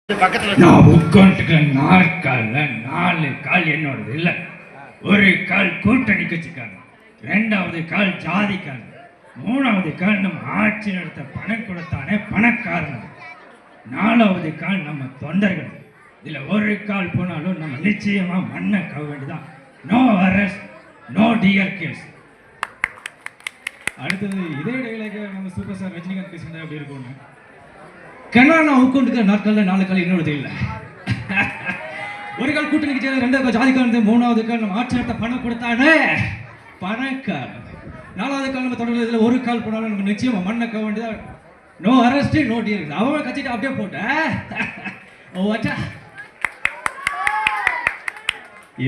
நான் உட்காந்துக்கிற நாற்கால 4 கால் என்னோடது இல்லை. ஒரு கால் கூட்டணி கட்சிக்காரன், 2வது கால் ஜாதிக்காரன், 3வது கால் நம்ம ஆட்சி நடத்த பணம் கொடுத்தானே பணக்காரன், 4வது கால் நம்ம தொண்டர்கள். இதுல ஒரு கால் போனாலும் நம்ம நிச்சயமா மண்ணை கவ வேண்டியதான். No arrest, no tear gas. அடுத்தது இதே இடையில நம்ம சூப்பர் ஸ்டார் ரஜினிகாந்த் பேசுனது அப்படி இருக்கும்னு நான் உட்காந்துக்கிற நாட்கள்ல 4 கால் என்னோடது இல்லை. ஒரு கால் கூட்டணிக்கு சேர்ந்து, 2வது கால் ஜாதிக்காரன், 3வது கால் நம்ம ஆட்சி நடத்த பணம் கொடுத்தானே பணக்காரன், 4வது கால் நம்ம தொடர்ந்து இதுல ஒரு கால் போனாலும் நம்ம நிச்சயமா மண்ணை கவ வேண்டியதான். No arrest, no tear. அவங்க கட்சிட்டு அப்படியே போட்ட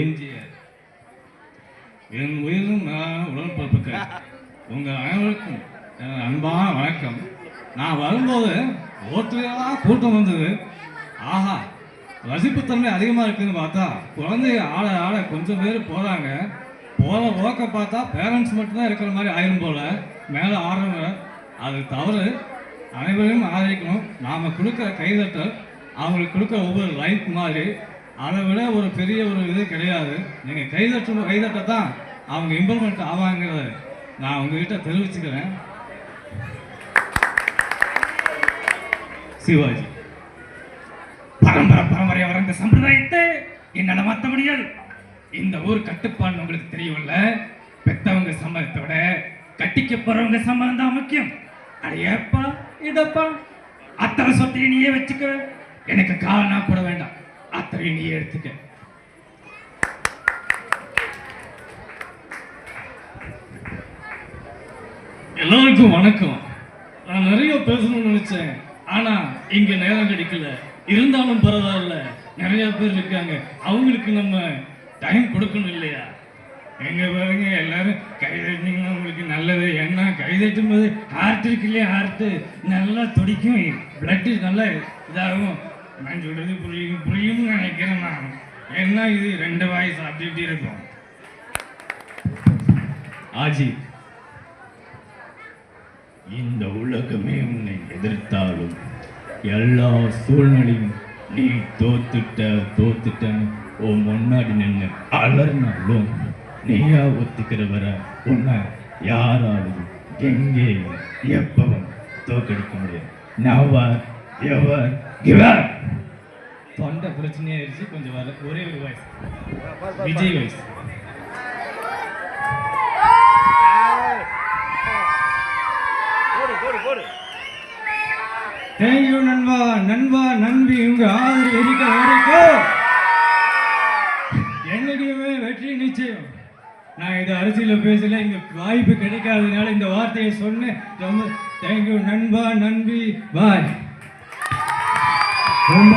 எம்ஜிஆர் என் உயிரும் உடன்பரப்புக்கு உங்க அனைவருக்கும் அன்பான வணக்கம். நான் வரும்போது ஓட்டுலாம் கூட்டம் வந்தது. ஆஹா, ரசிப்புத்தன்மை அதிகமாக இருக்குதுன்னு பார்த்தா குழந்தைங்க ஆட ஆட கொஞ்சம் பேர் போகிறாங்க. போகிற ஓக்க பார்த்தா பேரண்ட்ஸ் மட்டும்தான் இருக்கிற மாதிரி ஆயிரும் போல் மேலே ஆடுறவங்க. அது தவறு. அனைவரையும் ஆதரிக்கணும். நாம் கொடுக்குற கைதட்டல் அவங்களுக்கு கொடுக்குற ஒவ்வொரு லைஃப் மாதிரி. அதை விட ஒரு பெரிய ஒரு இது கிடையாது. நீங்கள் கைதட்ட தான் அவங்க இம்ப்ரூவ்மெண்ட் ஆவாங்கிறத நான் உங்ககிட்ட தெரிவிச்சுக்கிறேன். சிவாஜி பரம்பரையா வர இந்த சம்பிரதாயத்தை என்னால மாற்ற முடியாது. இந்த ஊர் கட்டுப்பாடு உங்களுக்கு தெரியும்ல. பெத்தவங்க சம்மதத்தை விட கட்டிக்க போறவங்க சம்மதம் தான் முக்கியம். அடையப்பா இதப்பா அத்தனை சொத்தை நீயே வச்சுக்க. எனக்கு காலனா கூட வேண்டாம், அத்தனை நீயே எடுத்துக்க. எல்லாருக்கும் வணக்கம். நான் நிறைய பேசணும்னு நினைச்சேன், ஆனா இங்க நேரம் கிடைக்கல. இருந்தாலும் பரவாயில்ல, நிறைய பேர் இருக்காங்க, அவங்களுக்கு நம்ம டைம் கொடுக்கணும் இல்லையா? எங்க பாருங்க, எல்லாரும் கைதட்டினீங்கன்னா உங்களுக்கு நல்லது. ஏன்னா கைதட்டும் போது ஹார்ட் இருக்கு இல்லையா, ஹார்ட் நல்லா துடிக்கும், பிளட்டு நல்லா இதாகும். நான் சொல்றது புரியும்னு நினைக்கிறேன் நான். ஏன்னா இது 2 வாய்ஸ் அப்படி இப்படி இருக்கும். ஆஜி, இந்த உலகமே உன்னை எதிர்த்தாலும் எல்லா சூழ்நிலையும் நீ தோத்துட்டன்னு உன் முன்னாடி நின்று அலர்னாலும் நீயா ஒத்துக்கிறவர உன்னை யாராலும் எங்கேயும் எப்பவும் தோக்கடிக்க முடியாது. நவர் எவர் கிவ் அப். தொண்டை பிரச்சனையாயிருச்சு, கொஞ்சம் வர ஒரே ஒரு வாய்ஸ், விஜய் வாய்ஸ். தேங்க்யூ நண்பா, நண்பா நம்பி உங்க ஆதரவு இருக்க வரைக்கும் என்னைக்குமே வெற்றி நிச்சயம். நான் இது அரசியல் பேசல, இங்க வாய்ப்பு கிடைக்காததுனால இந்த வார்த்தையை சொன்னேன். ரொம்ப தேங்க்யூ நண்பா நம்பி, பாய். ரொம்ப